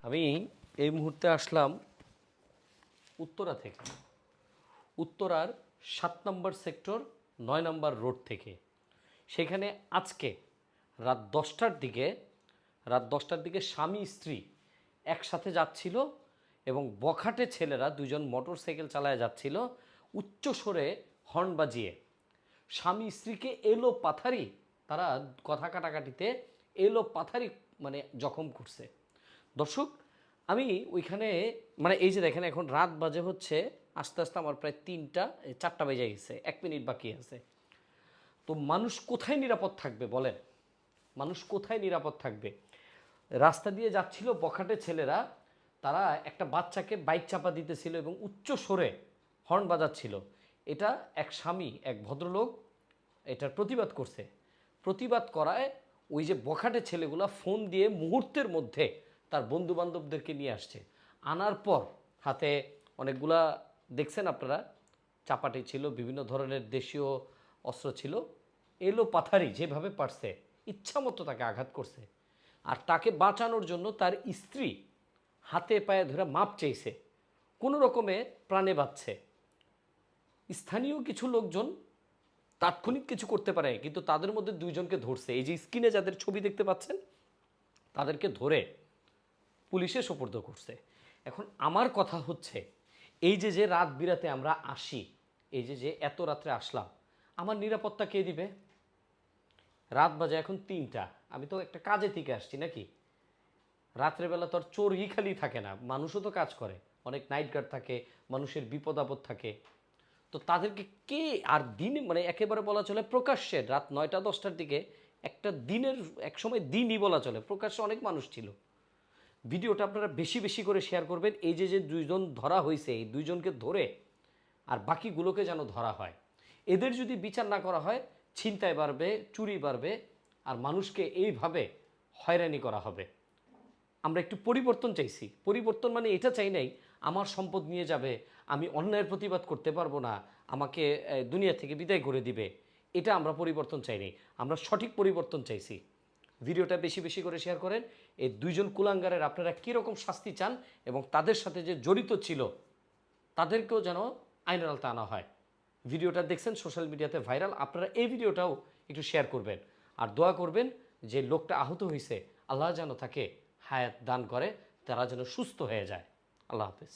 আমি এই মুহূর্তে আসলাম উত্তরা থেকে, উত্তরার ৭ নম্বর সেক্টর ৯ নম্বর রোড থেকে। সেখানে আজকে রাত ১০টার দিকে স্বামী স্ত্রী একসাথে যাচ্ছিল এবং বখাটে ছেলেরা দুজন মোটর সাইকেল চালায় যাচ্ছিল উচ্চ স্বরে হর্ন বাজিয়ে। স্বামী স্ত্রীকে এলো পাথারি, তারা কথা কাটাকাটিতে এলো পাথারি মানে জখম করছে। দর্শক, আমি ওইখানে মানে এই যে দেখেন এখন রাত বাজে হচ্ছে আস্তে আস্তে আমার প্রায় 4টা বেজে গেছে, 1 মিনিট বাকি আছে। তো মানুষ কোথায় নিরাপদ থাকবে বলেন? মানুষ কোথায় নিরাপদ থাকবে? রাস্তা দিয়ে যাচ্ছিল বখাটে ছেলেরা, তারা একটা বাচ্চাকে বাইক চাপা দিতেছিল এবং উচ্চ স্বরে হর্ন বাজাচ্ছিল। এটা এক স্বামী, এক ভদ্রলোক এটার প্রতিবাদ করছে। প্রতিবাদ করায় ওই যে বখাটে ছেলেগুলা ফোন দিয়ে মুহূর্তের মধ্যে তার বন্ধু বান্ধবদেরকে নিয়ে আসছে। আনার পর হাতে অনেকগুলা দেখছেন আপনারা চাপাটি ছিল, বিভিন্ন ধরনের দেশীয় অস্ত্র ছিল। এলো পাথারি যেভাবে পারছে ইচ্ছামতো তাকে আঘাত করছে। আর তাকে বাঁচানোর জন্য তার স্ত্রী হাতে পায়ে ধরে মাপ চেয়েছে, কোনো রকমে প্রাণে বাঁচছে। স্থানীয় কিছু লোকজন তাৎক্ষণিক কিছু করতে পারে, কিন্তু তাদের মধ্যে দুইজনকে ধরছে। এই যে স্ক্রিনে যাদের ছবি দেখতে পাচ্ছেন তাদেরকে ধরে পুলিশে সোপর্দ করছে। এখন আমার কথা হচ্ছে, এই যে রাত বিরাতে আমরা আসি, এই যে এত রাত্রে আসলাম, আমার নিরাপত্তা কে দিবে? রাত বাজে এখন 3টা, আমি তো একটা কাজে থেকে আসছি নাকি? রাত্রেবেলা তো আর চোরই খালি থাকে না, মানুষও তো কাজ করে, অনেক নাইট গার্ড থাকে, মানুষের বিপদ আপদ থাকে। তো তাদেরকে কে আর দিনে মানে একেবারে বলা চলে প্রকাশ্যে রাত 9টা 10টার দিকে একটা দিনের এক সময় দিনই বলা চলে, প্রকাশ্যে অনেক মানুষ ছিল। ভিডিওটা আপনারা বেশি বেশি করে শেয়ার করবেন। এই যে দুইজন ধরা হয়েছে, এই দুইজনকে ধরে আর বাকিগুলোকে যেন ধরা হয়। এদের যদি বিচার না করা হয় ছিনতাই বাড়বে, চুরি বাড়বে, আর মানুষকে এইভাবে হয়রানি করা হবে। আমরা একটু পরিবর্তন চাইছি। পরিবর্তন মানে এটা চাই নাই আমার সম্পদ নিয়ে যাবে, আমি অন্যায়ের প্রতিবাদ করতে পারবো না, আমাকে দুনিয়া থেকে বিদায় করে দিবে, এটা আমরা পরিবর্তন চাই নাই। আমরা সঠিক পরিবর্তন চাইছি। ভিডিওটা বেশি বেশি করে শেয়ার করেন। এই দুইজন কুলাঙ্গারের আপনারা কীরকম শাস্তি চান এবং তাদের সাথে যে জড়িত ছিল তাদেরকেও যেন আইনের আওতায় আনা হয়। ভিডিওটা দেখছেন সোশ্যাল মিডিয়াতে ভাইরাল, আপনারা এই ভিডিওটাও একটু শেয়ার করবেন। আর দোয়া করবেন যে লোকটা আহত হয়েছে আল্লাহ যেন তাকে হায়াত দান করে, তারা যেন সুস্থ হয়ে যায়। আল্লাহ হাফেজ।